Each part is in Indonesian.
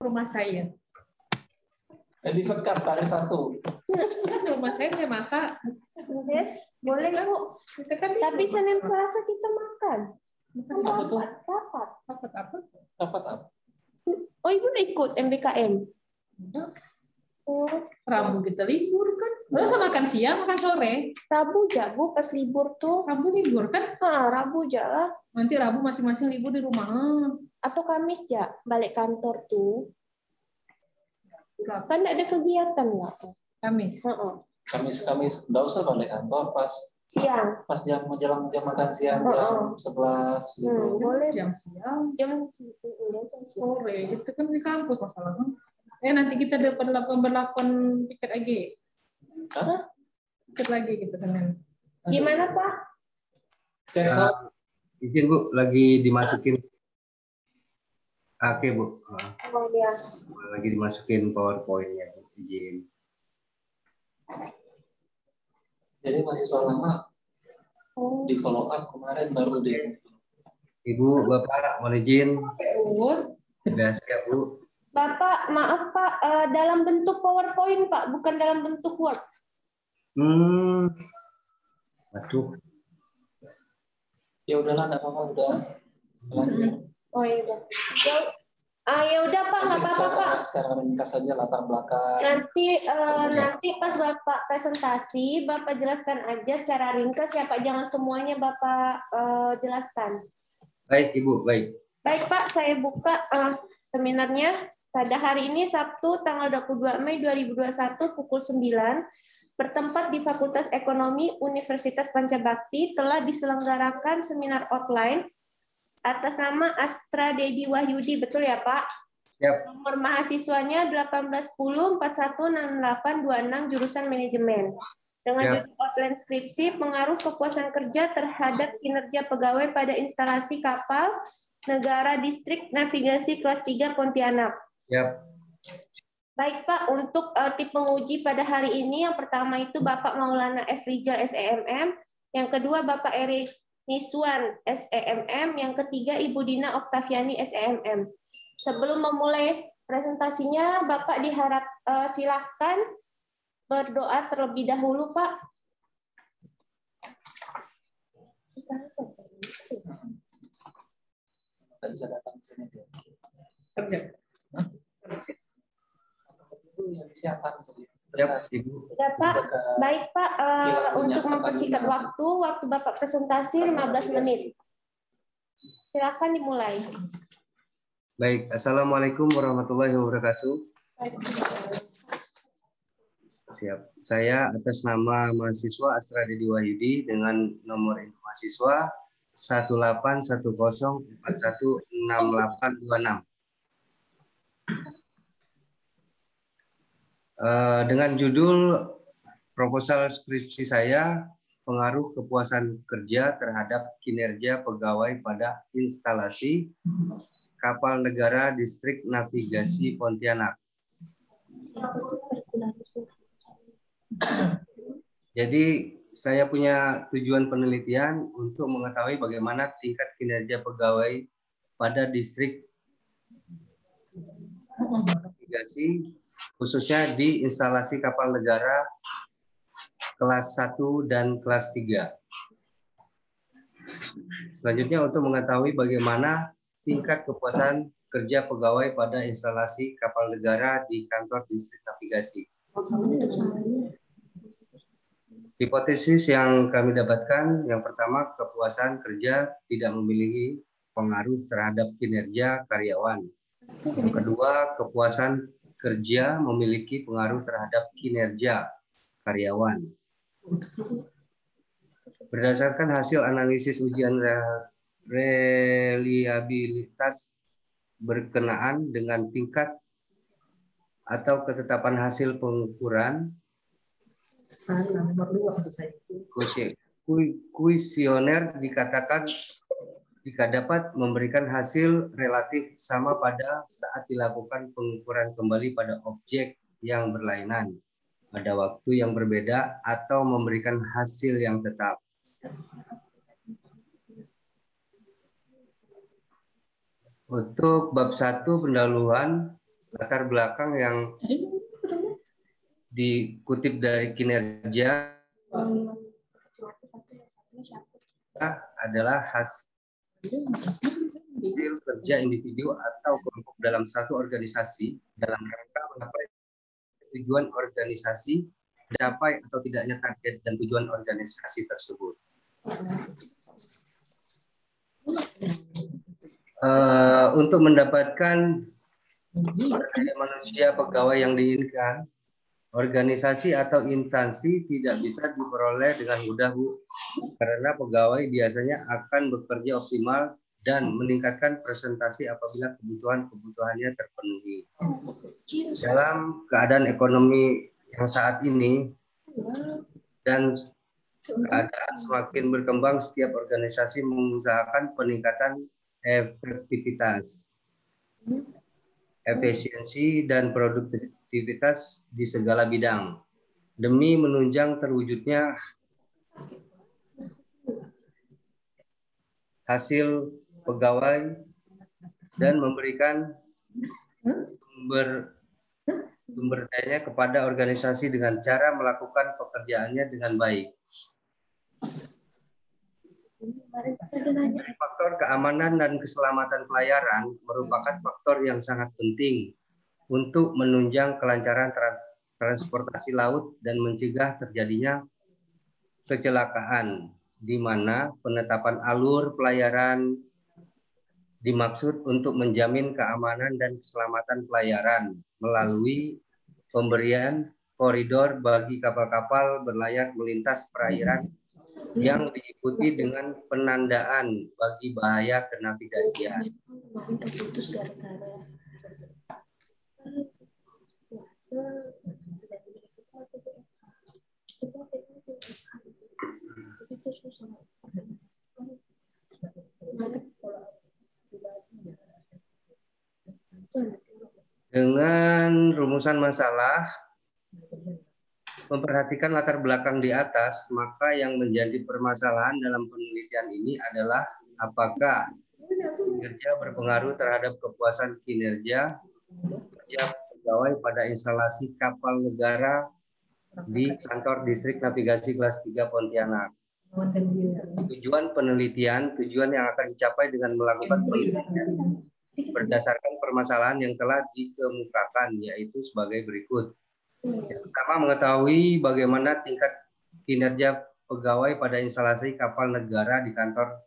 rumah saya. Disekat hari Sabtu. Kan rumah saya masak. Yes, boleh Bu. Kita kan Tapi Senin Selasa kita makan. Apa tuh? Rapat. Dapat apa? Oh, Ibu udah ikut MBKM? Oh, Rabu kita libur kan. Masa makan siang, makan sore. Rabu aja Bu, pas libur tuh. Rabu libur kan. Rabu aja lah. Nanti Rabu masing-masing libur di rumah. Atau Kamis aja, balik kantor tuh. Kan ada kegiatan nggak? Kamis. Kamis nggak usah balik kantor Siang. pas jam menjelang jam makan siang jam 11 gitu. Boleh. Siang-siang. Jam Sore gitu kan di kampus masalahnya. Nanti kita berlakon piket lagi. Apa? Piket lagi kita Senin. Gimana Pak? Cek soal. Izin Bu, lagi dimasukin. Oke Bu. Oh ya. Lagi dimasukin PowerPoint-nya. Izin. Jadi mahasiswa lama di follow up kemarin baru deh. Ibu, Bapak, mohon izin. Sudah siap Bu. Bapak, maaf Pak, dalam bentuk PowerPoint Pak, bukan dalam bentuk Word. Aduh. Ya udahlah, nggak apa-apa, udah. Oh iya udah. Ya udah Pak, nggak apa-apa Pak. Secara ringkas saja latar belakang. Nanti pas Bapak presentasi, Bapak jelaskan aja secara ringkas ya Pak, jangan semuanya Bapak jelaskan. Baik Ibu, baik. Baik Pak, saya buka seminarnya. Pada hari ini Sabtu tanggal 22 Mei 2021 pukul 9 bertempat di Fakultas Ekonomi Universitas Pancabakti telah diselenggarakan seminar offline atas nama Astra Dedi Wahyudi, betul ya Pak? Yep. Nomor mahasiswanya 1810416826 jurusan manajemen. Dengan judul outline skripsi pengaruh kepuasan kerja terhadap kinerja pegawai pada instalasi kapal negara distrik navigasi kelas 3 Pontianak. Yap. Baik Pak, untuk tipe penguji pada hari ini yang pertama itu Bapak Maulana F. Rijal SEMM, yang kedua Bapak Eri Niswan SEMM, yang ketiga Ibu Dina Oktaviani SEMM. Sebelum memulai presentasinya, Bapak diharap silakan berdoa terlebih dahulu Pak. Bisa datang ke sini dia. kerja. Siapkan. Ya, Ibu. Ya Pak, baik Pak, untuk mempersingkat waktu Bapak presentasi 15 menit. Silakan dimulai. Baik, Assalamualaikum warahmatullahi wabarakatuh. Siap. Saya atas nama mahasiswa Astra Dedi Wahyudi dengan nomor induk mahasiswa 18104168626. Dengan judul proposal skripsi saya, pengaruh kepuasan kerja terhadap kinerja pegawai pada instalasi kapal negara distrik navigasi Pontianak. Jadi saya punya tujuan penelitian untuk mengetahui bagaimana tingkat kinerja pegawai pada distrik navigasi khususnya di instalasi kapal negara kelas 1 dan kelas 3. Selanjutnya untuk mengetahui bagaimana tingkat kepuasan kerja pegawai pada instalasi kapal negara di kantor distrik navigasi. Hipotesis yang kami dapatkan, yang pertama, kepuasan kerja tidak memiliki pengaruh terhadap kinerja karyawan. Yang kedua, kepuasan kerja memiliki pengaruh terhadap kinerja karyawan. Berdasarkan hasil analisis ujian reliabilitas berkenaan dengan tingkat atau ketetapan hasil pengukuran kuesioner dikatakan jika dapat memberikan hasil relatif sama pada saat dilakukan pengukuran kembali pada objek yang berlainan pada waktu yang berbeda atau memberikan hasil yang tetap. Untuk bab 1 pendahuluan, latar belakang yang dikutip dari kinerja adalah hasil kerja individu atau kelompok dalam satu organisasi dalam rangka menggapai tujuan organisasi, mencapai atau tidaknya target dan tujuan organisasi tersebut. Untuk mendapatkan sumber daya manusia pegawai yang diinginkan, organisasi atau instansi tidak bisa diperoleh dengan mudah, Bu, karena pegawai biasanya akan bekerja optimal dan meningkatkan presentasi apabila kebutuhannya terpenuhi. Dalam keadaan ekonomi yang saat ini dan keadaan semakin berkembang, setiap organisasi mengusahakan peningkatan efektivitas, efisiensi, dan produktivitas di segala bidang demi menunjang terwujudnya hasil pegawai dan memberikan sumber daya kepada organisasi dengan cara melakukan pekerjaannya dengan baik. Faktor keamanan dan keselamatan pelayaran merupakan faktor yang sangat penting untuk menunjang kelancaran transportasi laut dan mencegah terjadinya kecelakaan, di mana penetapan alur pelayaran dimaksud untuk menjamin keamanan dan keselamatan pelayaran melalui pemberian koridor bagi kapal-kapal berlayar melintas perairan yang diikuti dengan penandaan bagi bahaya kenavigasian. Dengan rumusan masalah, memperhatikan latar belakang di atas, maka yang menjadi permasalahan dalam penelitian ini adalah apakah kinerja berpengaruh terhadap kepuasan kinerja pegawai pada instalasi kapal negara di kantor distrik navigasi kelas 3 Pontianak. Tujuan penelitian, tujuan yang akan dicapai dengan melakukan penelitian berdasarkan permasalahan yang telah dikemukakan, yaitu sebagai berikut. Yang pertama, mengetahui bagaimana tingkat kinerja pegawai pada instalasi kapal negara di kantor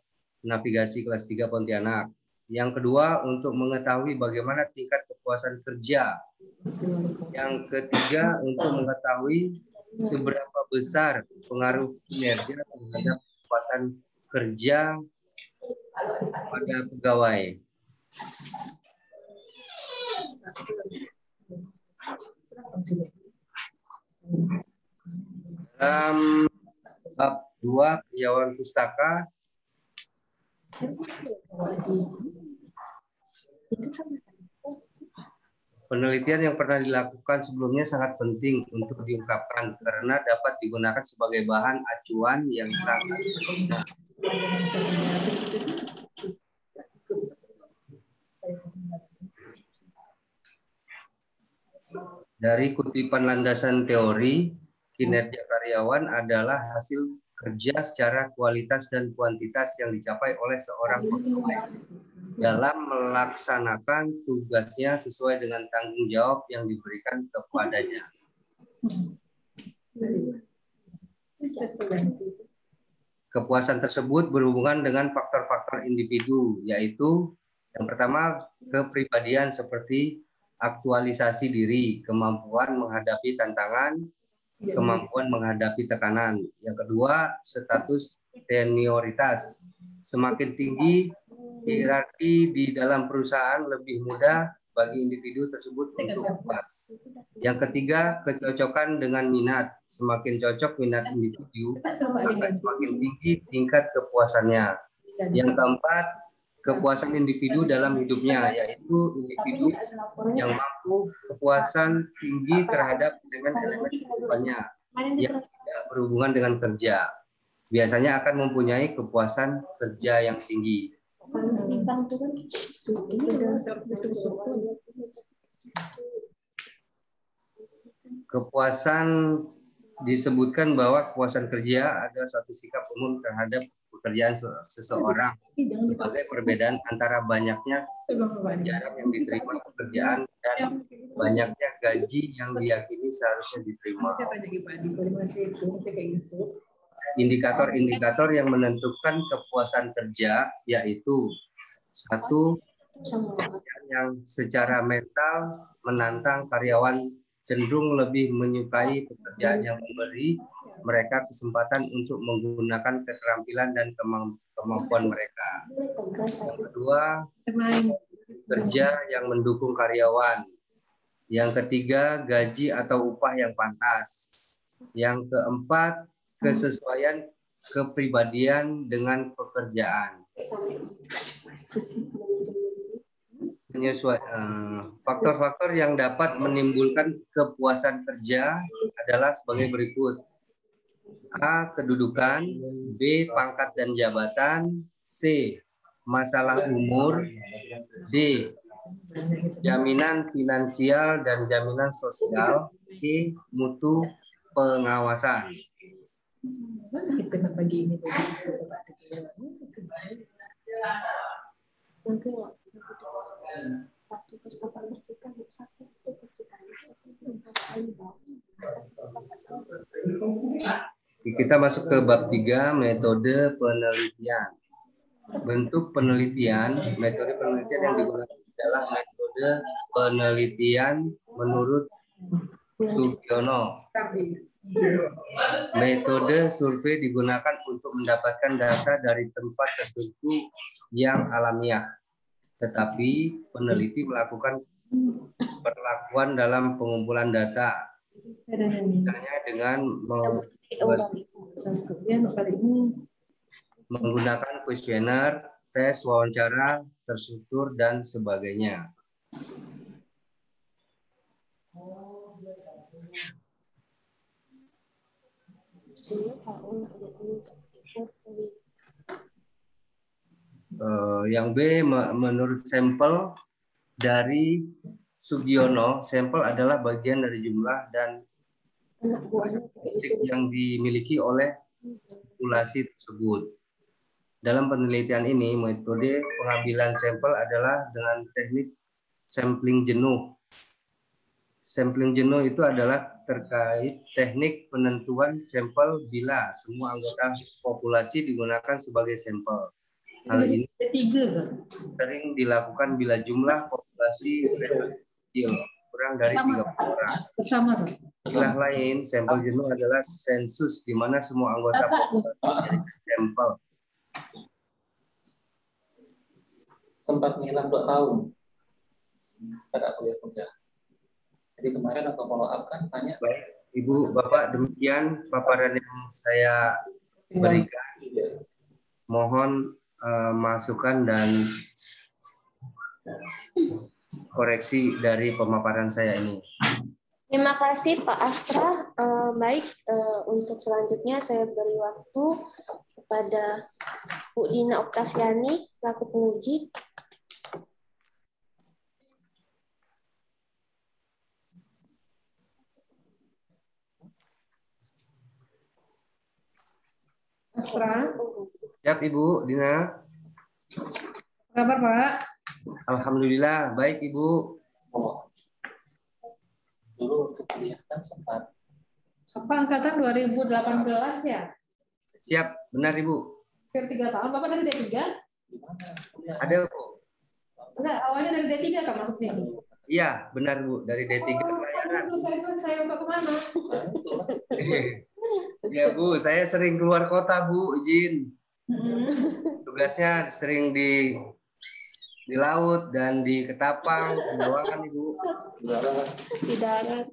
navigasi kelas 3 Pontianak. Yang kedua, untuk mengetahui bagaimana tingkat kepuasan kerja. Yang ketiga, untuk mengetahui seberapa besar pengaruh kinerja terhadap kepuasan kerja pada pegawai. Dalam bab 2 Piawaian Pustaka, penelitian yang pernah dilakukan sebelumnya sangat penting untuk diungkapkan karena dapat digunakan sebagai bahan acuan yang sangat berguna. Dari kutipan landasan teori, kinerja karyawan adalah hasil kerja secara kualitas dan kuantitas yang dicapai oleh seorang pegawai dalam melaksanakan tugasnya sesuai dengan tanggung jawab yang diberikan kepadanya. Kepuasan tersebut berhubungan dengan faktor-faktor individu, yaitu yang pertama, kepribadian seperti aktualisasi diri, kemampuan menghadapi tantangan, kemampuan menghadapi tekanan. Yang kedua, status senioritas. Semakin tinggi hierarki di dalam perusahaan, lebih mudah bagi individu tersebut untuk puas. Yang ketiga, kecocokan dengan minat. Semakin cocok minat individu, maka semakin tinggi tingkat kepuasannya. Yang keempat, kepuasan individu dalam hidupnya, yaitu individu yang mampu kepuasan tinggi terhadap elemen-elemen kehidupannya yang tidak berhubungan dengan kerja. Biasanya akan mempunyai kepuasan kerja yang tinggi. Kepuasan disebutkan bahwa kepuasan kerja adalah suatu sikap umum terhadap pekerjaan seseorang sebagai perbedaan antara banyaknya jarak yang diterima pekerjaan dan banyaknya gaji yang diyakini seharusnya diterima. Indikator-indikator yang menentukan kepuasan kerja yaitu satu, pekerjaan yang secara mental menantang karyawan cenderung lebih menyukai pekerjaan yang memberi mereka kesempatan untuk menggunakan keterampilan dan kemampuan mereka. Yang kedua, kerja yang mendukung karyawan. Yang ketiga, gaji atau upah yang pantas. Yang keempat, kesesuaian kepribadian dengan pekerjaan. Faktor-faktor yang dapat menimbulkan kepuasan kerja adalah sebagai berikut. A. Kedudukan. B. Pangkat dan jabatan. C. Masalah umur. D. Jaminan finansial dan jaminan sosial. E. Mutu pengawasan. Kita masuk ke bab 3, metode penelitian. Bentuk penelitian, metode penelitian yang digunakan adalah metode penelitian menurut Sugiono. Metode survei digunakan untuk mendapatkan data dari tempat tertentu yang alamiah. Tetapi peneliti melakukan perlakuan dalam pengumpulan data. Misalnya dengan menggunakan kuesioner, tes, wawancara, terstruktur, dan sebagainya. Yang B, menurut sampel dari Sugiono, sampel adalah bagian dari jumlah dan statistik yang dimiliki oleh populasi tersebut. Dalam penelitian ini, metode pengambilan sampel adalah dengan teknik sampling jenuh. Sampling jenuh itu adalah terkait teknik penentuan sampel bila semua anggota populasi digunakan sebagai sampel. Hal ini sering dilakukan bila jumlah populasi kecil, kurang dari 30 orang. Istilah lain, sampel jenuh adalah sensus, di mana semua anggota populasi menjadi sampel. Sempat ngilang 2 tahun. Tidak kuliah kerja. Jadi kemarin aku follow up kan tanya. Baik, Ibu, Bapak, demikian paparan yang saya berikan. Mohon masukan dan koreksi dari pemaparan saya ini. Terima kasih Pak Astra. Baik, untuk selanjutnya saya beri waktu kepada Bu Dina Oktaviani selaku penguji. Astra. Siap Ibu Dina. Kabar Pak? Alhamdulillah, baik Ibu. Dulu untuk kuliah kan sempat. Angkatan 2018 ya? Siap, benar Ibu. Hampir 3 tahun. Bapak dari D3? Ada Bu. Enggak, awalnya dari D3 kan masuk sini? Iya, benar Bu, dari D3 pelayanan. Selesai Bapak kemana? Ya Bu, saya sering keluar kota Bu, izin. Tugasnya sering di laut dan di Ketapang, Penawangan Ibu. Di darat.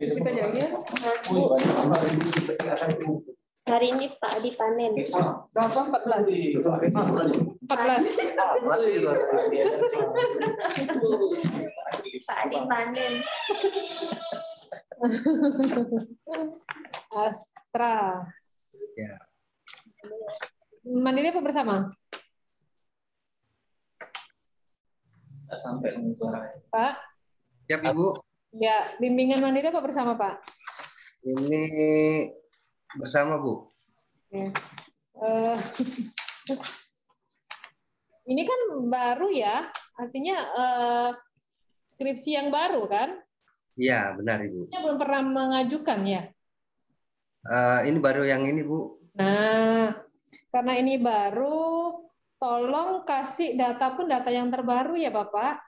Kita jauh ya? Hari ini Pak Adi panen. Berapa? 14? 14. Pak Adi panen. Astra. Ya. Mandiri apa bersama? Nggak sampai dengan suaranya. Pak. Siap Ibu. Ya, bimbingan mandiri apa bersama Pak? Ini bersama Bu. Ya. Ini kan baru ya, artinya skripsi yang baru kan? Iya benar Ibu. Ini belum pernah mengajukan ya? Ini baru yang ini Bu. Nah, karena ini baru, tolong kasih data pun data yang terbaru ya Bapak.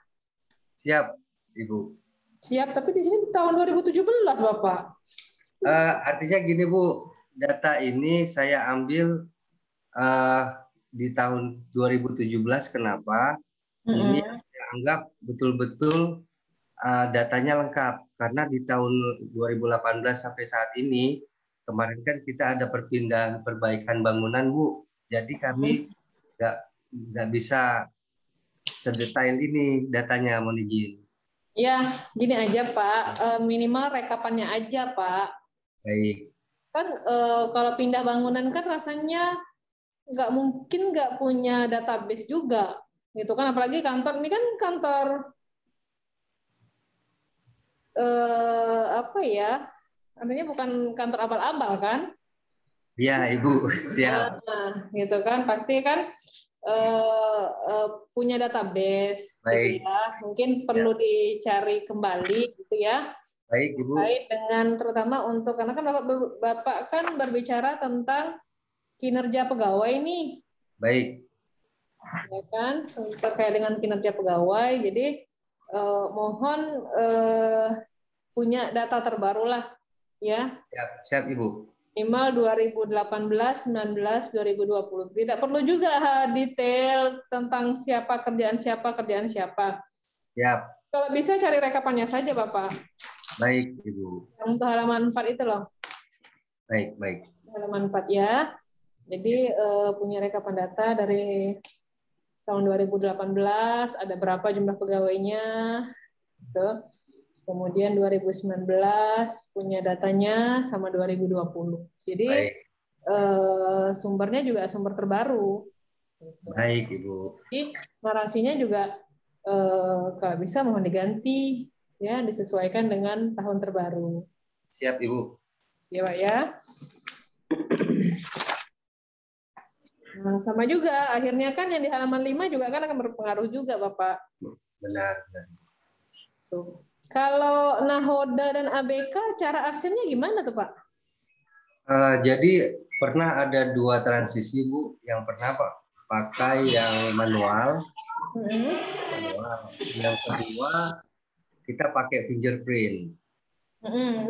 Siap Ibu. Siap, tapi di sini tahun 2017 Bapak. Artinya gini Bu, data ini saya ambil di tahun 2017. Kenapa? Ini saya anggap betul-betul datanya lengkap karena di tahun 2018 sampai saat ini kemarin kan kita ada perpindahan perbaikan bangunan Bu. Jadi kami nggak bisa sedetail ini datanya, mohon izin. Ya, gini aja Pak, minimal rekapannya aja Pak. Baik. Kan kalau pindah bangunan kan rasanya nggak mungkin nggak punya database juga, gitu kan? Apalagi kantor ini kan kantor apa ya? Artinya bukan kantor abal-abal kan? Ya Ibu, siap. Nah, gitu kan? Pasti kan punya database, Baik. gitu ya. Mungkin perlu dicari kembali, gitu ya. Baik Ibu. Baik dengan terutama untuk karena kan Bapak kan berbicara tentang kinerja pegawai nih. Baik. Ya kan, terkait dengan kinerja pegawai. Jadi mohon punya data terbaru lah, ya. Siap Ibu. Minimal 2018, 19, 2020. Tidak perlu juga detail tentang siapa kerjaan siapa. Siap. Kalau bisa cari rekapannya saja, Bapak. Baik Ibu. Yang untuk halaman 4 itu loh. Baik. Halaman 4 ya. Jadi punya rekapan data dari tahun 2018, ada berapa jumlah pegawainya, gitu. Kemudian 2019 punya datanya sama 2020. Jadi sumbernya juga sumber terbaru. Baik Ibu. Jadi narasinya juga kalau bisa mohon diganti, ya disesuaikan dengan tahun terbaru. Siap Ibu. Ya Pak ya. Nah, sama juga, akhirnya kan yang di halaman 5 juga kan akan berpengaruh juga, Bapak. Benar. Tuh. Kalau nahoda dan ABK, cara absennya gimana tuh, Pak? Jadi pernah ada 2 transisi, Bu. Yang pertama pakai yang manual. Yang kedua kita pakai fingerprint.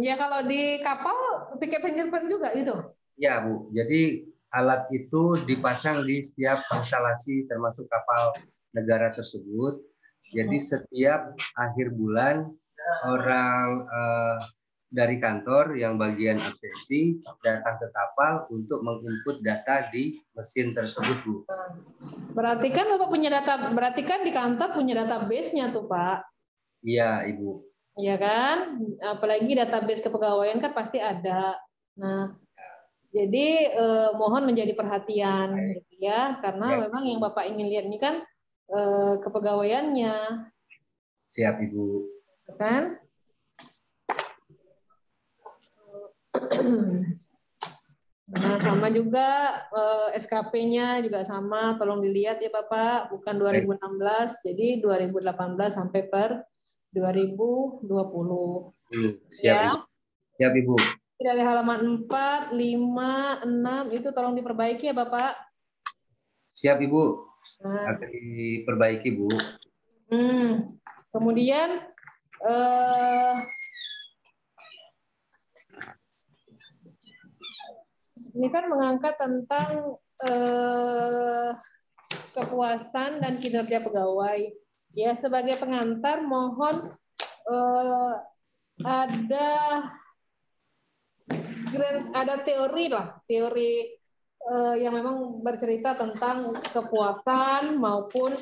Ya kalau di kapal pakai fingerprint juga gitu? Ya, Bu. Jadi alat itu dipasang di setiap instalasi termasuk kapal negara tersebut. Jadi setiap akhir bulan orang dari kantor yang bagian absensi datang ke kapal untuk menginput data di mesin tersebut, Bu. Berarti kan Bapak punya data, berarti kan di kantor punya database-nya tuh, Pak. Iya, Ibu. Iya kan? Apalagi database kepegawaian kan pasti ada. Nah, jadi mohon menjadi perhatian gitu ya, karena memang yang Bapak ingin lihat ini kan kepegawaiannya. Siap, Ibu. Kan? Nah, sama juga SKP-nya juga sama, tolong dilihat ya Bapak, bukan 2016, jadi 2018 sampai per 2020. Siap, ya. Ibu. Siap, Ibu. Dari halaman 4, 5, 6 itu tolong diperbaiki ya Bapak. Siap, Ibu. Nah. Akan diperbaiki, Bu. Kemudian ini kan mengangkat tentang kepuasan dan kinerja pegawai. Ya, sebagai pengantar mohon ada teori yang memang bercerita tentang kepuasan maupun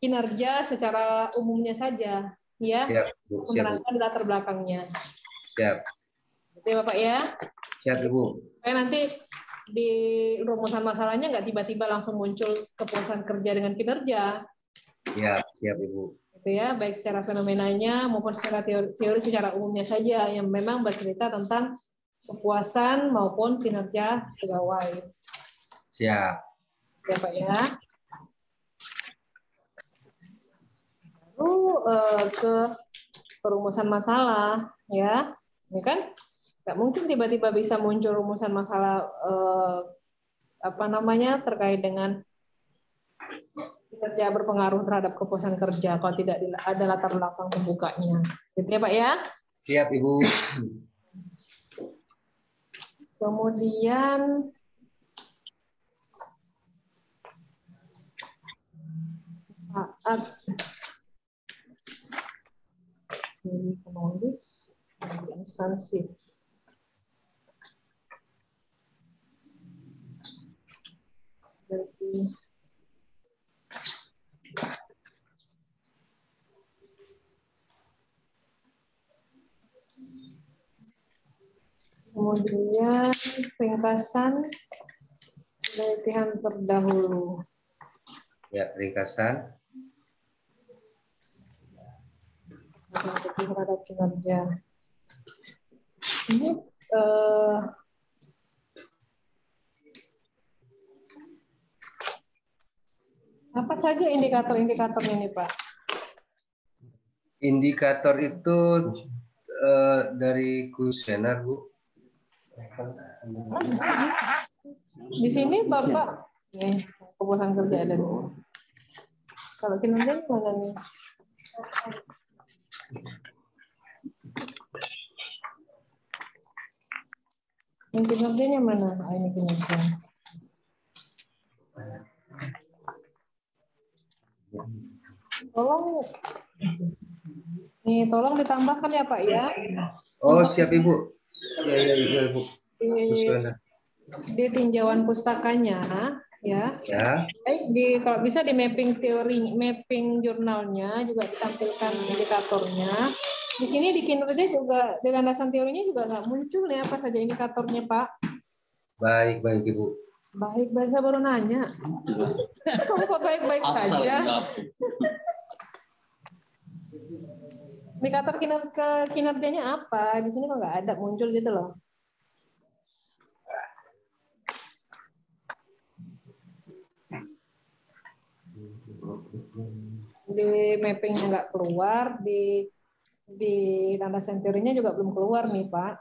kinerja secara umumnya saja, ya, menerangkan latar belakangnya. Siap. Oke, Bapak ya. Siap, Ibu. Supaya nanti di rumusan masalahnya nggak tiba-tiba langsung muncul kepuasan kerja dengan kinerja. Siap Ibu. Gitu ya, baik secara fenomenanya maupun secara teori secara umumnya saja yang memang bercerita tentang kepuasan maupun kinerja pegawai. Siap. Ya Pak ya. Lalu ke perumusan masalah ya. Ini kan nggak mungkin tiba-tiba bisa muncul rumusan masalah terkait dengan kinerja berpengaruh terhadap kepuasan kerja kalau tidak ada latar belakang pembukanya. Gitu ya Pak ya. Siap Ibu. Kemudian saat ini penulis instansi. Berarti kemudian ringkasan penelitian terdahulu. Ya, ringkasan. Terhadap kinerja. Ini apa saja indikator-indikatornya nih Pak? Indikator itu dari kuesioner Bu. Di sini Bapak nih kepuasan kerja ada nih. Kalau kinerja mana nih? Yang kinerjanya mana? Ini kinerja. Tolong ditambahkan ya Pak ya. Oh siap Ibu. Ya Ibu. Di tinjauan pustakanya ya. Baik kalau bisa di mapping teori, mapping jurnalnya juga ditampilkan indikatornya. Di sini di kinerja juga di landasan teorinya juga nggak muncul ya apa saja indikatornya Pak. Baik Ibu. Baik, saya baru nanya. Kok baik-baik saja? Indikator kinerjanya apa? Di sini kok nggak ada muncul gitu loh. Di mappingnya nggak keluar, di landasan teorinya juga belum keluar nih Pak.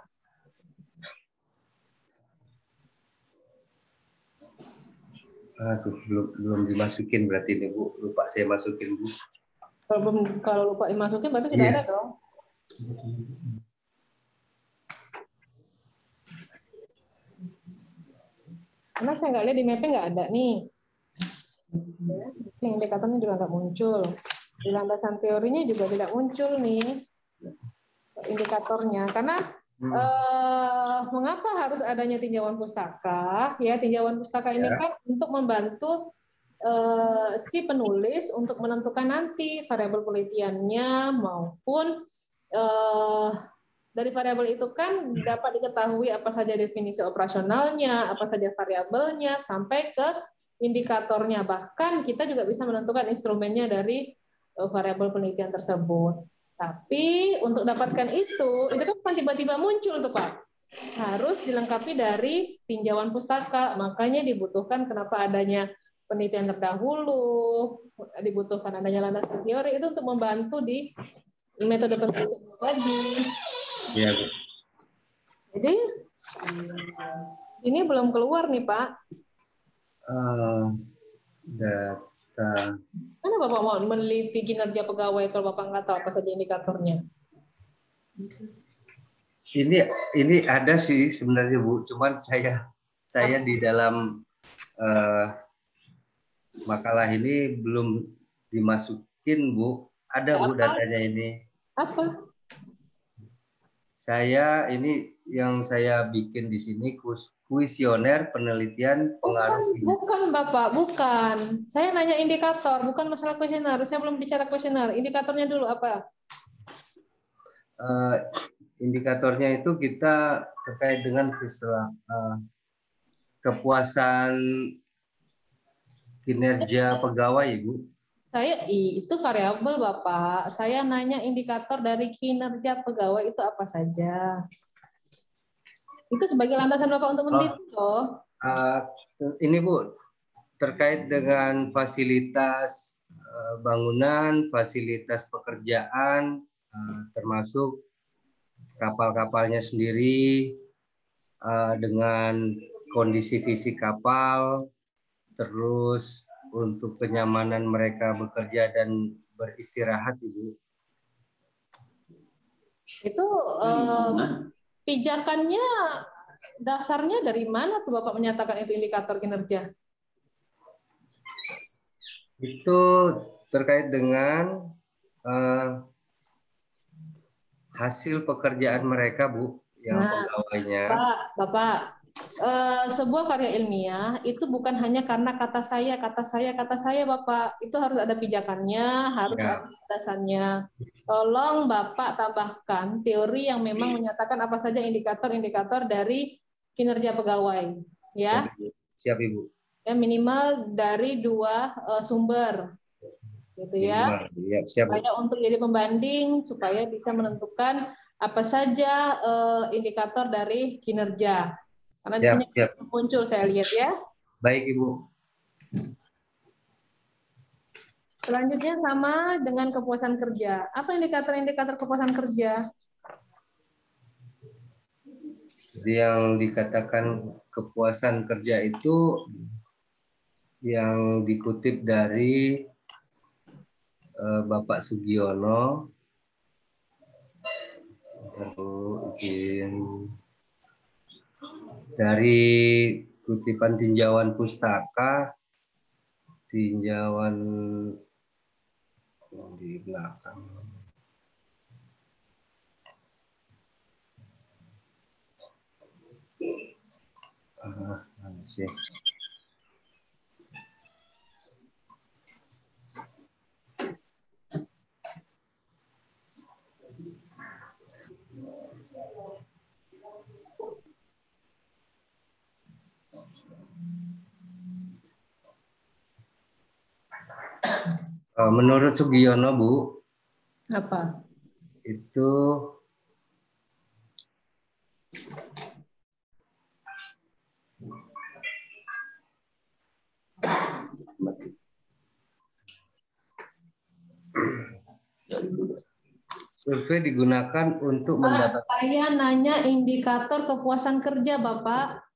Aduh, belum dimasukin berarti ini Bu. Lupa saya masukin Bu. Kalau lupa dimasukin berarti sudah ada dong. Karena saya nggak lihat di mapping nggak ada nih. Indikatornya juga nggak muncul. Di landasan teorinya juga tidak muncul nih indikatornya. Karena mengapa harus adanya tinjauan pustaka? Ya, tinjauan pustaka ini kan untuk membantu si penulis untuk menentukan nanti variabel penelitiannya maupun dari variabel itu kan dapat diketahui apa saja definisi operasionalnya, apa saja variabelnya, sampai ke indikatornya. Bahkan kita juga bisa menentukan instrumennya dari variabel penelitian tersebut. Tapi untuk dapatkan itu kan bukan tiba-tiba muncul tuh Pak. Harus dilengkapi dari tinjauan pustaka. Makanya dibutuhkan kenapa adanya penelitian terdahulu, dibutuhkan adanya landasan teori itu untuk membantu di metode penelitian tadi. Ya. Jadi ini belum keluar nih Pak. Data. Mana Bapak mau meneliti kinerja pegawai kalau Bapak nggak tahu apa saja indikatornya? Ini ada sih sebenarnya Bu, cuman saya di dalam makalah ini belum dimasukin Bu. Ada Bu datanya ini. Apa? Saya ini yang saya bikin di sini kuesioner penelitian pengaruh. Bukan Bapak, bukan. Saya nanya indikator, bukan masalah kuesioner. Saya belum bicara kuesioner. Indikatornya dulu apa? Indikatornya itu kita terkait dengan kepuasan kinerja pegawai, Ibu. Itu variabel Bapak. Saya nanya indikator dari kinerja pegawai itu apa saja. Itu sebagai landasan Bapak untuk meneliti loh. Ini Bu, terkait dengan fasilitas bangunan, fasilitas pekerjaan, termasuk kapal-kapalnya sendiri, dengan kondisi fisik kapal, terus untuk kenyamanan mereka bekerja dan beristirahat, Ibu. Itu pijakannya dasarnya dari mana tuh Bapak menyatakan itu indikator kinerja? Itu terkait dengan hasil pekerjaan mereka, Bu, yang pegawainya. Bapak, sebuah karya ilmiah itu bukan hanya karena kata saya, Bapak. Itu harus ada pijakannya, harus ada landasannya. Tolong Bapak tambahkan teori yang memang menyatakan apa saja indikator-indikator dari kinerja pegawai, ya. Siap, Ibu. Ya, minimal dari 2 sumber, gitu ya. Ya, siap, supaya untuk jadi pembanding, supaya bisa menentukan apa saja indikator dari kinerja. Karena di sini muncul, saya lihat ya. Baik, Ibu. Selanjutnya sama dengan kepuasan kerja. Apa indikator-indikator kepuasan kerja? Jadi yang dikatakan kepuasan kerja itu yang dikutip dari Bapak Sugiono, dari kutipan tinjauan pustaka, tinjauan di belakang. Menurut Sugiono, Bu, apa? Itu survei digunakan untuk mendapatkan. Saya nanya indikator kepuasan kerja, Bapak.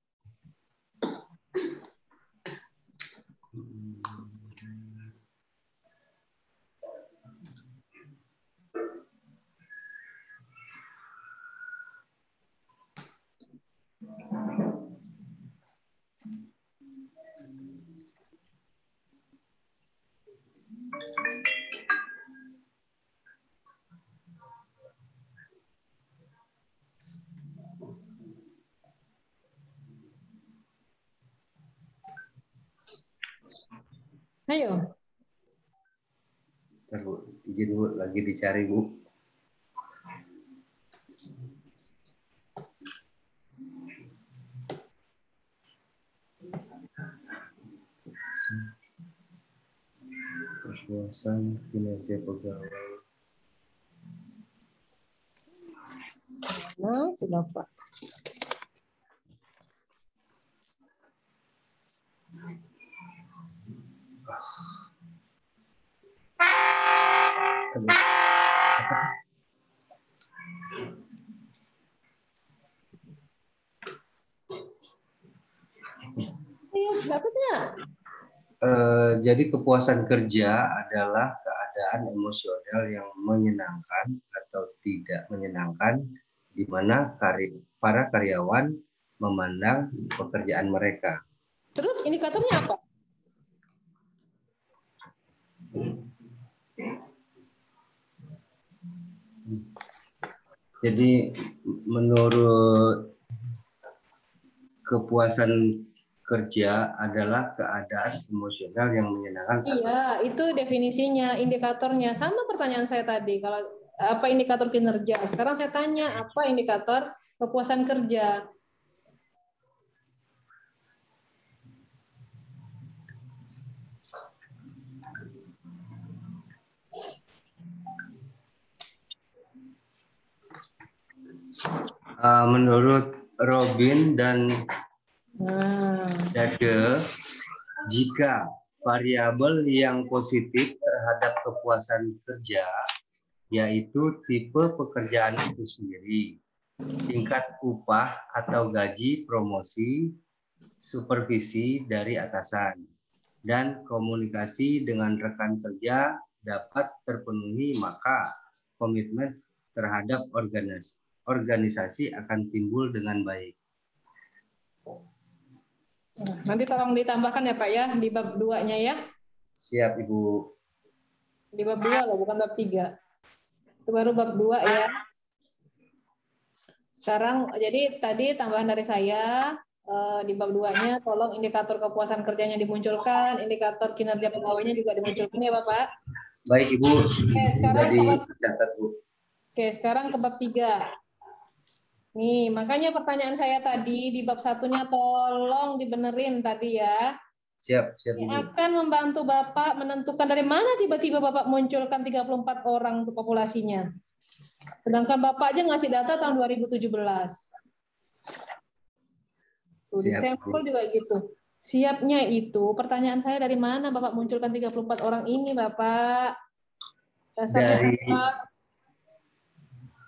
Ayo. Bu, izin Bu, lagi dicari Bu. Kepuasan kinerja pegawai. Nah, sudah Pak. Jadi kepuasan kerja adalah keadaan emosional yang menyenangkan atau tidak menyenangkan, di mana para karyawan memandang pekerjaan mereka. Terus indikatornya apa? Jadi menurut kepuasan kerja adalah keadaan emosional yang menyenangkan. Iya, itu definisinya, indikatornya. Sama pertanyaan saya tadi, kalau apa indikator kinerja. Sekarang saya tanya, apa indikator kepuasan kerja? Menurut Robin dan Nah, Dade, jika variabel yang positif terhadap kepuasan kerja, yaitu tipe pekerjaan itu sendiri, tingkat upah atau gaji, promosi, supervisi dari atasan, dan komunikasi dengan rekan kerja dapat terpenuhi, maka komitmen terhadap organisasi akan timbul dengan baik. nanti tolong ditambahkan ya Pak ya di bab 2-nya ya. Siap, Ibu. Di bab 2 loh, bukan bab 3. Itu baru bab 2 ya. Sekarang jadi tadi tambahan dari saya di bab 2-nya tolong indikator kepuasan kerjanya dimunculkan, indikator kinerja pegawainya juga dimunculkan ya Bapak. Baik, Ibu. Sekarang Jadi ke bab, catat, Bu. sekarang ke bab 3. Nih, makanya pertanyaan saya tadi di bab 1-nya tolong dibenerin tadi ya. Siap, Ini Ibu. akan membantu Bapak menentukan dari mana tiba-tiba Bapak munculkan 34 orang untuk populasinya. Sedangkan Bapak aja ngasih data tahun 2017. Tuh, di Siap, sampel juga gitu. Siapnya itu, pertanyaan saya dari mana Bapak munculkan 34 orang ini, Bapak? Dasarnya Dari, apa?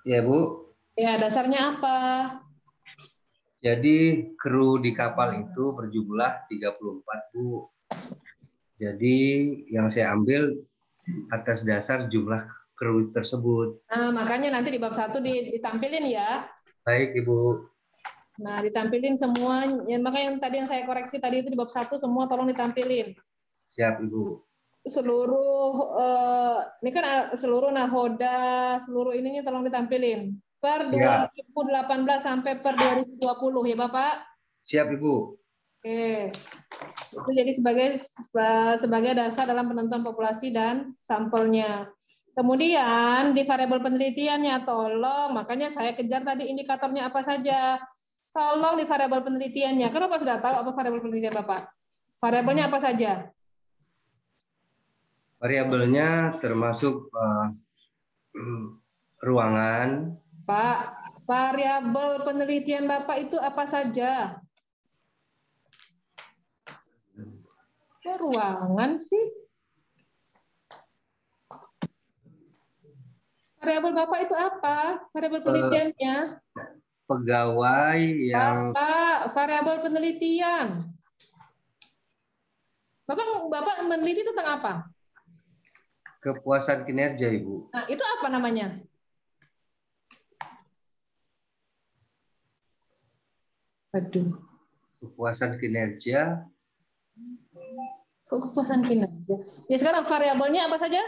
ya, Bu. Ya, dasarnya apa? Jadi kru di kapal itu berjumlah 34, Bu. Jadi yang saya ambil atas dasar jumlah kru tersebut. Nah, makanya nanti di bab 1 ditampilin ya. Baik, Ibu. Nah, ditampilin semua. Makanya yang tadi yang saya koreksi tadi itu di bab 1 semua tolong ditampilin. Siap, Ibu. Seluruh ini kan seluruh nahoda, seluruh ininya tolong ditampilin. Per Siap. 2018 sampai per 2020 ya, Bapak? Siap, Ibu. Oke. Itu jadi sebagai dasar dalam penentuan populasi dan sampelnya. Kemudian di variabel penelitiannya tolong, makanya saya kejar tadi indikatornya apa saja. Tolong di variabel penelitiannya. Kenapa sudah tahu apa variabel penelitian Bapak? Variabelnya apa saja? Variabelnya termasuk ruangan. Pak, variabel penelitian Bapak itu apa saja? Kok ruangan sih? Variabel Bapak itu apa? Variabel penelitiannya? Pegawai yang Bapak, variabel penelitian. Bapak meneliti tentang apa? kepuasan kinerja, Ibu. Nah, itu apa namanya? Aduh. Kepuasan kinerja. Kok kepuasan kinerja? Ya sekarang variabelnya apa saja?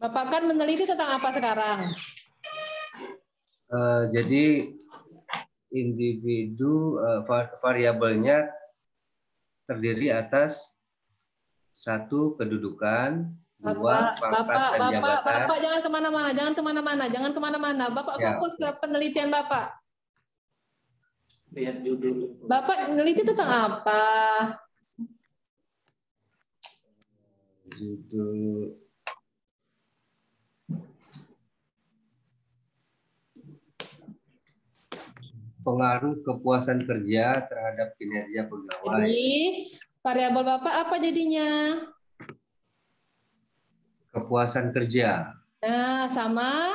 Bapak kan meneliti tentang apa sekarang? Jadi individu variabelnya terdiri atas 1 kedudukan, 2 pangkat dan jabatan. Bapak jangan kemana-mana. Bapak Ya, fokus ke penelitian Bapak. Lihat judul. Bapak meneliti tentang apa? Judul pengaruh kepuasan kerja terhadap kinerja pegawai. Jadi variabel Bapak apa jadinya? Kepuasan kerja. Nah, sama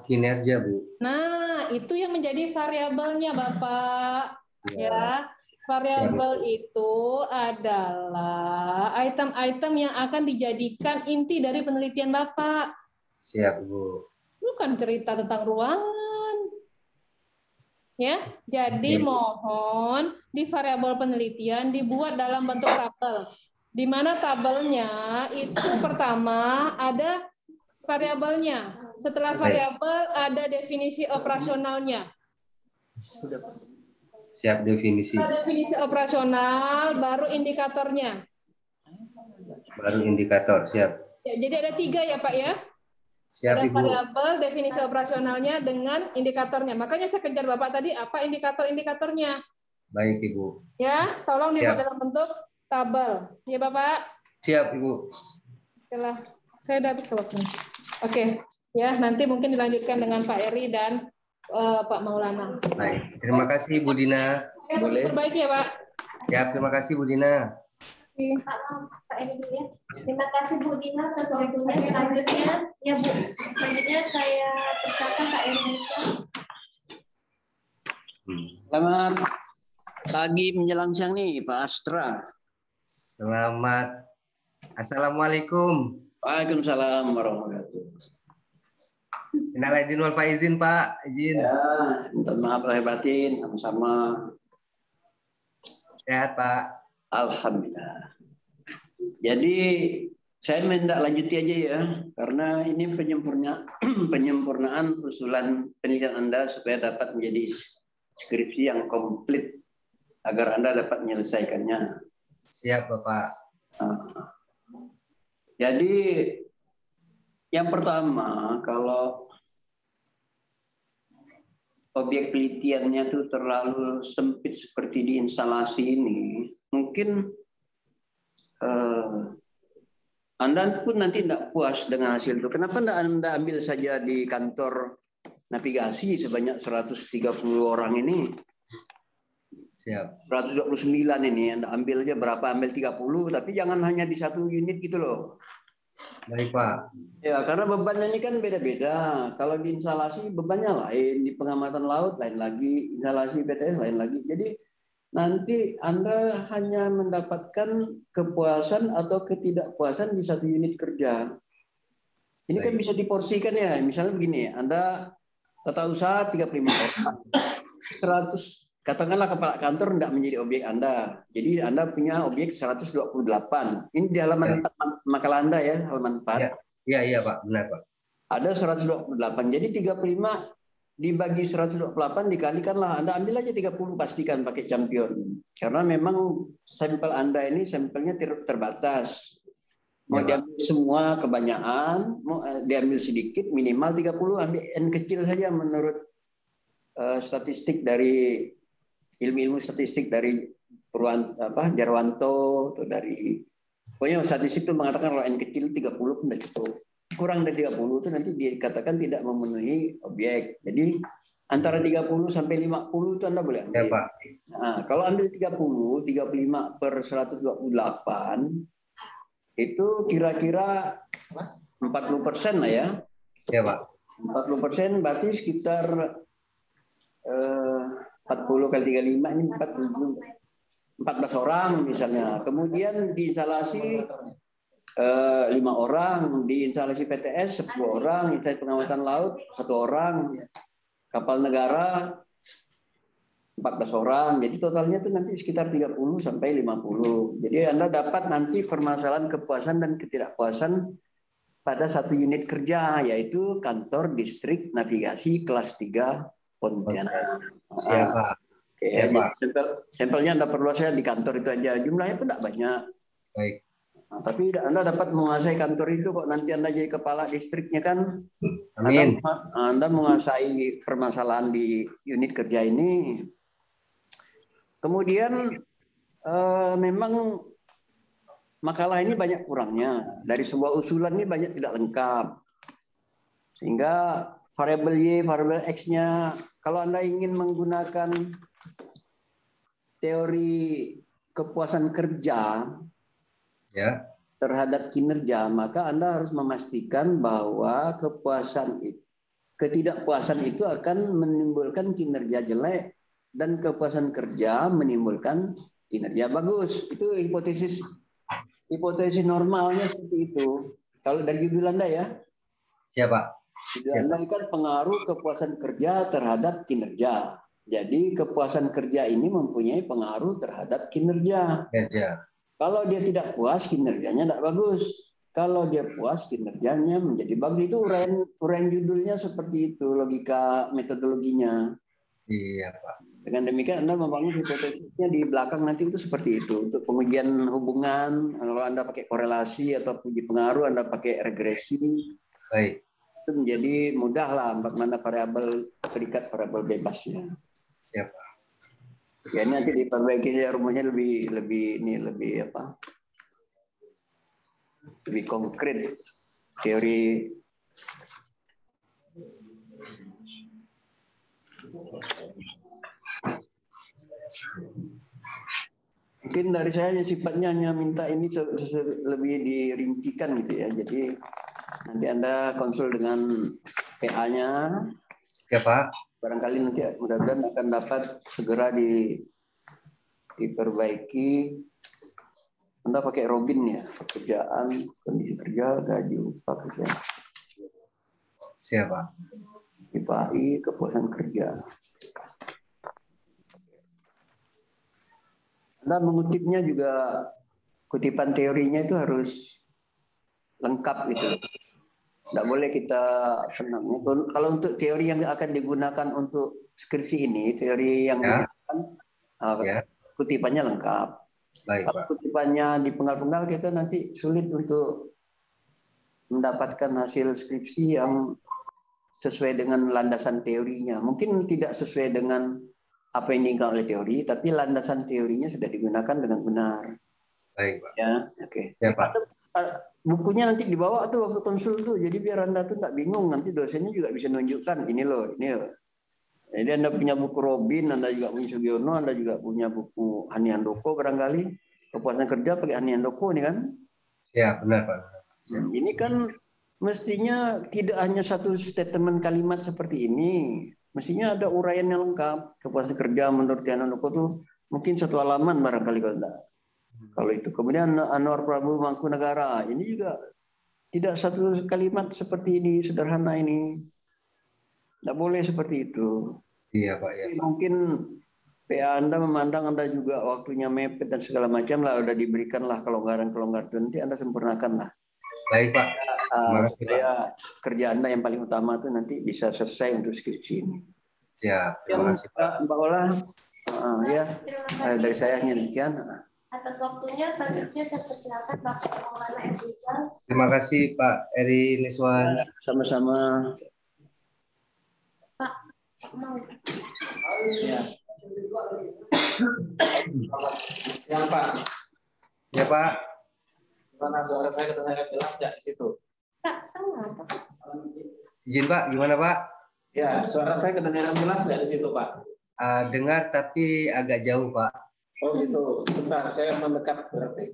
Kinerja, Bu. Nah, itu yang menjadi variabelnya, Bapak. Ya, variabel itu adalah item-item yang akan dijadikan inti dari penelitian Bapak. Siap, Bu. Bukan cerita tentang ruangan. Ya, jadi mohon di variabel penelitian dibuat dalam bentuk tabel. Di mana tabelnya itu pertama ada variabelnya. Setelah variabel ada definisi operasionalnya. Siap, definisi. Setelah definisi operasional baru indikatornya. Baru indikator, siap. Ya, jadi ada 3 ya Pak ya. Siap, Ada Ibu. variabel, definisi operasionalnya dengan indikatornya. Makanya saya kejar Bapak tadi apa indikator-indikatornya. Baik, Ibu. Ya, tolong dibuat Siap. dalam bentuk tabel. Ya Bapak. Siap, Ibu. Setelah saya udah habis ke waktunya. Oke, ya nanti mungkin dilanjutkan dengan Pak Eri dan Pak Maulana. Baik, terima kasih Bu Dina. Boleh. Perbaiki ya Pak. Siap, terima kasih Bu Dina. Pak Edi dulu ya. Terima kasih Bu Dina atas waktunya. Selanjutnya, ya Bu. Selanjutnya saya persilakan Pak Edi. Selamat pagi menjelang siang nih Pak Astra. Selamat. Assalamualaikum. Waalaikumsalam warahmatullahi wabarakatuh. Minal aidin wal faizin Pak, izin. Ya, minta maaf lahir batin sama-sama. Sehat Pak. Alhamdulillah. Jadi saya menindaklanjuti aja ya, karena ini penyempurnaan usulan penelitian Anda supaya dapat menjadi skripsi yang komplit agar Anda dapat menyelesaikannya. Siap Bapak. Jadi yang pertama, kalau objek penelitiannya itu terlalu sempit seperti di instalasi ini, mungkin Anda pun nanti tidak puas dengan hasil itu. Kenapa tidak Anda ambil saja di kantor navigasi sebanyak 130 orang ini? Siap. 129 ini, Anda ambil aja berapa, ambil 30, tapi jangan hanya di satu unit gitu loh. Baik Pak. Ya, karena bebannya ini kan beda-beda. Kalau di instalasi bebannya lain, di pengamatan laut lain lagi, instalasi PTS lain lagi. Jadi nanti Anda hanya mendapatkan kepuasan atau ketidakpuasan di satu unit kerja. Ini kan bisa diporsikan ya. Misalnya begini, Anda tata usaha 35 orang. 100 katakanlah kepala kantor tidak menjadi objek Anda. Jadi Anda punya objek 128. Ini di halaman 4 makalah Anda ya, halaman 4. Iya Pak, benar Pak. Ada 128. Jadi 35 dibagi 128 dikalikanlah. Anda ambil aja 30, pastikan pakai champion. Karena memang sampel Anda ini sampelnya terbatas. Mau diambil semua kebanyakan, mau diambil sedikit minimal 30, ambil N kecil saja menurut statistik dari ilmu-ilmu statistik dari Jarwanto atau dari pokoknya statistik itu mengatakan kalau N kecil 30 pun sudah cukup. Kurang dari 30 itu nanti dikatakan tidak memenuhi objek. Jadi antara 30 sampai 50 itu Anda boleh ambil. Ya, Pak. Nah, kalau ambil 30, 35 per 128 itu kira-kira 40% lah ya. Ya, Pak. 40% berarti sekitar 40 kali 35 ini 14 orang misalnya. Kemudian di instalasi 5 orang, di instalasi PTS 10 orang, instalasi pengamatan laut 1 orang, kapal negara 14 orang. Jadi totalnya itu nanti sekitar 30 sampai 50. Jadi Anda dapat nanti permasalahan kepuasan dan ketidakpuasan pada satu unit kerja, yaitu kantor distrik navigasi kelas 3 Pontianak. Siapa? Oke, sampelnya Anda perlu saya di kantor itu aja. Jumlahnya pun tidak banyak. Baik. Nah, tapi Anda dapat menguasai kantor itu kok nanti Anda jadi kepala distriknya kan. Amin. Anda menguasai permasalahan di unit kerja ini. Kemudian memang makalah ini banyak kurangnya. Dari sebuah usulan ini banyak tidak lengkap. Sehingga variabel Y, variabel X-nya, kalau Anda ingin menggunakan teori kepuasan kerja ya terhadap kinerja, maka Anda harus memastikan bahwa ketidakpuasan itu akan menimbulkan kinerja jelek dan kepuasan kerja menimbulkan kinerja bagus. Itu hipotesis normalnya seperti itu. Kalau dari judul Anda ya. Siapa? Judul Anda kan pengaruh kepuasan kerja terhadap kinerja. Jadi kepuasan kerja ini mempunyai pengaruh terhadap kinerja. Ya. Kalau dia tidak puas, kinerjanya tidak bagus. Kalau dia puas, kinerjanya menjadi bagus. Itu uraian judulnya seperti itu, logika metodologinya. Iya, Pak. Dengan demikian Anda membangun hipotesisnya di belakang nanti itu seperti itu. Untuk pengujian hubungan, kalau Anda pakai korelasi atau uji pengaruh, Anda pakai regresi. Baik. Itu menjadi mudah lah mana variabel terikat, variabel bebasnya. Ya, Pak. Ya, ini nanti diperbaiki saja rumusnya lebih apa? lebih konkret teori. Mungkin dari saya sifatnya hanya minta ini lebih dirincikan gitu ya. Jadi nanti Anda konsul dengan PA-nya. Ya Pak. Barangkali nanti mudah-mudahan akan dapat segera diperbaiki. Anda pakai Robin ya, pekerjaan, kondisi kerja, gaji, upah kerja. Siapa? IPAI, kepuasan kerja. Anda mengutipnya juga, kutipan teorinya itu harus lengkap gitu. Tidak boleh kita, kalau untuk teori yang akan digunakan untuk skripsi ini, teori yang digunakan, kutipannya lengkap. Baik, kalau kutipannya di penggal-penggal, kita nanti sulit untuk mendapatkan hasil skripsi yang sesuai dengan landasan teorinya. Mungkin tidak sesuai dengan apa yang diinginkan oleh teori, tapi landasan teorinya sudah digunakan dengan benar. Baik, Pak. Ya, oke. Ya, Pak. Bukunya nanti dibawa tuh waktu konsul tuh, jadi biar Anda tuh nggak bingung, nanti dosennya juga bisa nunjukkan ini loh. Jadi Anda punya buku Robin, Anda juga punya Sugiono, Anda juga punya buku Hani Handoko barangkali, kepuasan kerja pakai Hani Handoko ini kan? Ya, benar Pak. Ini kan mestinya tidak hanya satu statement kalimat seperti ini, mestinya ada uraian yang lengkap. Kepuasan kerja menurut Hani Handoko tuh mungkin 1 halaman barangkali kalau enggak. Kalau itu kemudian Anwar Prabu Mangkunagara, ini juga tidak satu kalimat seperti ini, sederhana ini. Tidak boleh seperti itu. Iya Pak. Ya, Pak. Mungkin PA Anda memandang Anda juga waktunya mepet dan segala macam lah, udah diberikanlah kelonggaran-kelonggaran itu, nanti Anda sempurnakan lah. Baik Pak. Supaya kerja Anda yang paling utama itu nanti bisa selesai untuk skripsi ini. Siap. Terima kasih Pak. Mbak Ola, ya dari saya hanya demikian. Atas waktunya, selanjutnya saya persilakan Bapak Maulana Efrijal. Terima kasih Pak Eri Niswan. Sama-sama. Pak mau. Ya. Ya Pak. Ya Pak. Gimana suara saya kedengaran jelas nggak di situ? Pak, tahu apa? Izin Pak, gimana Pak? Ya, suara saya kedengaran jelas nggak di situ Pak? Dengar tapi agak jauh Pak. Oh gitu. Bentar, saya mendekat berarti.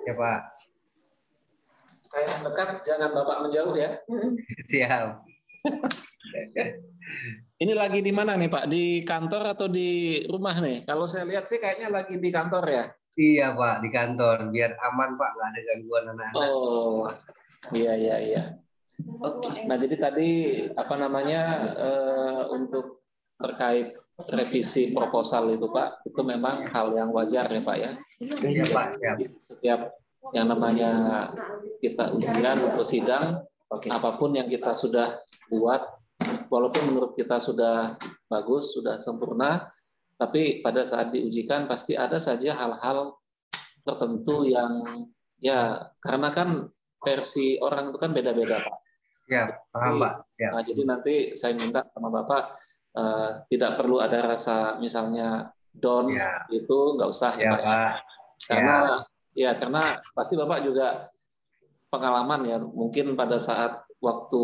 Ya Pak. Saya mendekat, jangan Bapak menjauh ya. Siap. Ini lagi di mana nih Pak? Di kantor atau di rumah nih? Kalau saya lihat sih kayaknya lagi di kantor ya. Iya Pak, di kantor. Biar aman Pak, nggak ada gangguan anak-anak. Oh, iya. Oke. Nah jadi tadi apa namanya untuk terkait revisi proposal itu Pak, itu memang hal yang wajar ya Pak ya. Iya Pak. Siap. Setiap yang namanya kita ujian untuk sidang, apapun yang kita sudah buat, walaupun menurut kita sudah bagus, sudah sempurna, tapi pada saat diujikan pasti ada saja hal-hal tertentu yang ya karena kan versi orang itu kan beda-beda Pak. Siap, paham Pak. Siap. Nah, jadi nanti saya minta sama Bapak tidak perlu ada rasa misalnya down itu nggak usah ya Pak. Pak. Karena pasti Bapak juga pengalaman ya mungkin pada saat waktu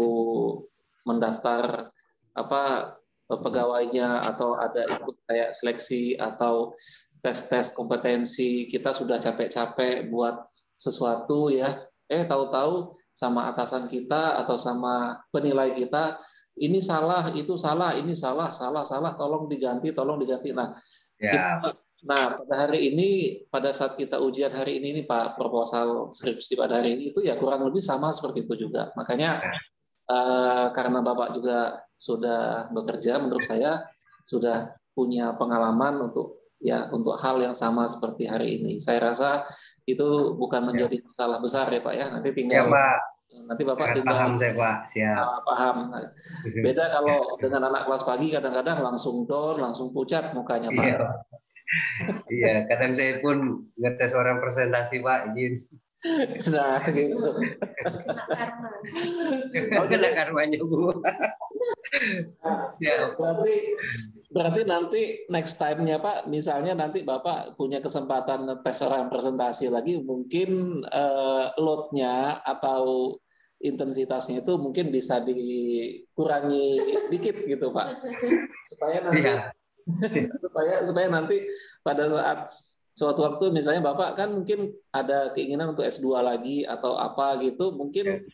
mendaftar pegawainya atau ada ikut kayak seleksi atau tes kompetensi, kita sudah capek-capek buat sesuatu ya, tahu-tahu sama atasan kita atau sama penilai kita ini salah, itu salah, ini salah, tolong diganti. Nah, pada hari ini, pada saat kita ujian hari ini Pak, proposal skripsi pada hari ini itu ya kurang lebih sama seperti itu juga. Makanya karena Bapak juga sudah bekerja, menurut saya sudah punya pengalaman untuk hal yang sama seperti hari ini. Saya rasa itu bukan menjadi masalah besar ya Pak ya. Nanti tinggal nanti Bapak tinggal paham saya Pak. Siap. Paham. Beda kalau dengan anak kelas pagi kadang-kadang langsung down, langsung pucat mukanya Pak. Iya, kadang saya pun ngetes orang presentasi Pak, izin. Nah, gitu. Kena karma. Oh, kena karmanya, Bu. Siap. Berarti nanti next time-nya Pak, misalnya nanti Bapak punya kesempatan ngetes orang presentasi lagi, mungkin load-nya atau intensitasnya itu mungkin bisa dikurangi dikit gitu Pak. Supaya nanti supaya nanti pada saat suatu waktu misalnya Bapak kan mungkin ada keinginan untuk S2 lagi atau apa gitu, mungkin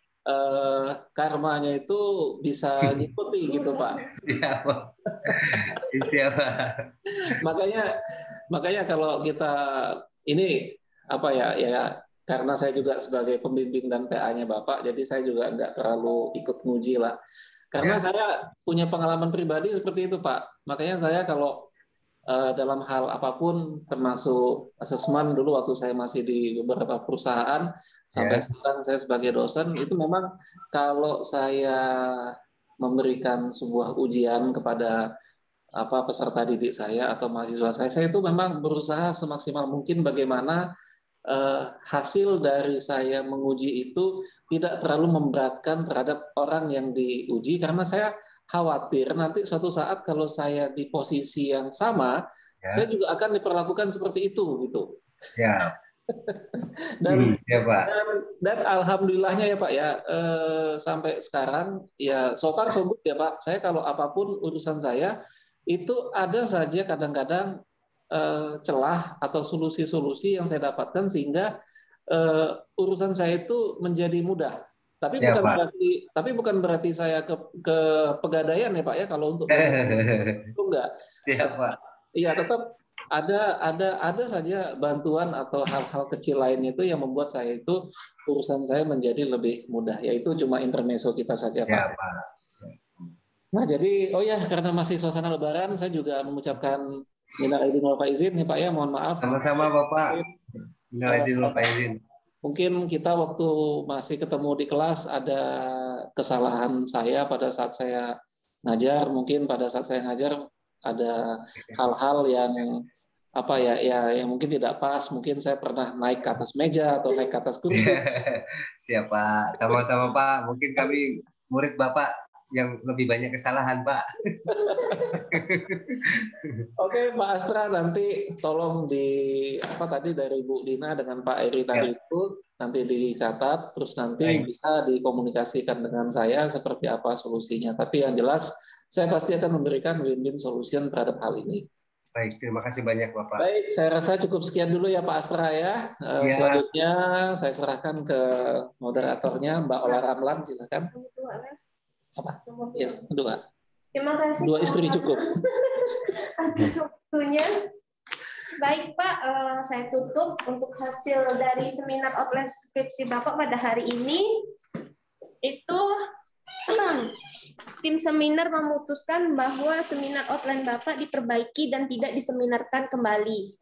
karmanya itu bisa ngikuti gitu Pak. Siap. Siap. Makanya kalau kita ini apa ya karena saya juga sebagai pembimbing dan PA-nya Bapak, jadi saya juga nggak terlalu ikut nguji lah. Karena saya punya pengalaman pribadi seperti itu Pak. Makanya saya kalau dalam hal apapun, termasuk asesmen dulu waktu saya masih di beberapa perusahaan, sampai sekarang saya sebagai dosen, itu memang kalau saya memberikan sebuah ujian kepada peserta didik saya atau mahasiswa saya itu memang berusaha semaksimal mungkin bagaimana hasil dari saya menguji itu tidak terlalu memberatkan terhadap orang yang diuji, karena saya khawatir nanti suatu saat kalau saya di posisi yang sama, saya juga akan diperlakukan seperti itu gitu. Siap. Dan, ya, Pak. dan alhamdulillahnya ya Pak ya, sampai sekarang ya so far so good ya Pak. Saya kalau apapun urusan saya itu ada saja kadang-kadang celah atau solusi-solusi yang saya dapatkan sehingga urusan saya itu menjadi mudah. Tapi bukan berarti saya ke pegadaian ya Pak ya, kalau untuk itu enggak. Siap, Pak. Iya, tetap ada saja bantuan atau hal-hal kecil lain itu yang membuat saya itu urusan saya menjadi lebih mudah. Yaitu cuma intermezzo kita saja Pak. Ya, Pak. Nah, jadi karena masih suasana Lebaran, saya juga mengucapkan minal aidin wal faizin nih Pak ya, mohon maaf. Sama-sama Bapak. Minal aidin wal faizin. Mungkin kita waktu masih ketemu di kelas ada kesalahan saya pada saat saya ngajar, mungkin pada saat saya ngajar ada hal-hal yang yang mungkin tidak pas, mungkin saya pernah naik ke atas meja atau naik ke atas kursi. Siap Pak, sama-sama Pak. Mungkin kami murid Bapak yang lebih banyak kesalahan Pak. Oke Pak Astra, nanti tolong tadi dari Bu Dina dengan Pak Eri tadi itu nanti dicatat, terus nanti bisa dikomunikasikan dengan saya seperti apa solusinya. Tapi yang jelas saya pasti akan memberikan win-win solution terhadap hal ini. Baik, terima kasih banyak Bapak. Baik, saya rasa cukup sekian dulu ya Pak Astra ya. Selanjutnya saya serahkan ke moderatornya Mbak Ola Ramlan, silakan. Apa? Ya, kedua. Terima kasih. Dua istri cukup. Atas waktunya. Baik Pak, saya tutup untuk hasil dari seminar outline skripsi Bapak pada hari ini. Itu tim seminar memutuskan bahwa seminar outline Bapak diperbaiki dan tidak diseminarkan kembali.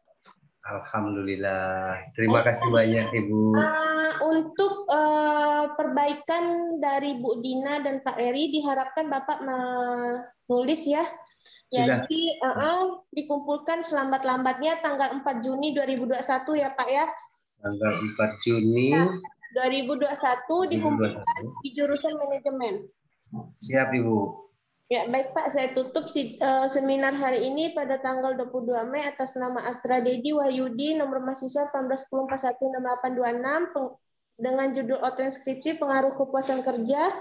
Alhamdulillah. Terima kasih banyak Ibu. Untuk perbaikan dari Bu Dina dan Pak Eri diharapkan Bapak menulis ya. Sudah. Jadi dikumpulkan selambat-lambatnya tanggal 4 Juni 2021 ya Pak ya. Tanggal 4 Juni 2021 dikumpulkan di jurusan manajemen. Siap Ibu. Ya, baik Pak, saya tutup seminar hari ini pada tanggal 22 Mei atas nama Astra Dedi Wahyudi, nomor mahasiswa 1810416826, dengan judul outline skripsi pengaruh kepuasan kerja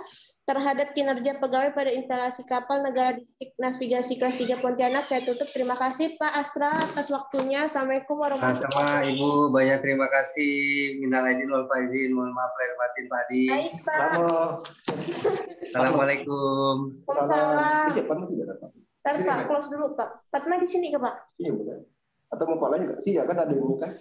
terhadap kinerja pegawai pada instalasi kapal negara distrik navigasi kelas 3 Pontianak. Saya tutup. Terima kasih Pak Astra atas waktunya. Assalamualaikum warahmatullahi wabarakatuh. Sama Ibu, banyak terima kasih. Minal aidin wal faizin, mohon maaf lahir batin Pak Adi. Baik Pak. Assalamualaikum. Waalaikumsalam. Ntar Pak, close dulu Pak. Fatma di sini ke Pak? Iya, bukan. Atau mau Pak lain nggak? Sih, ya kan ada yang bukan.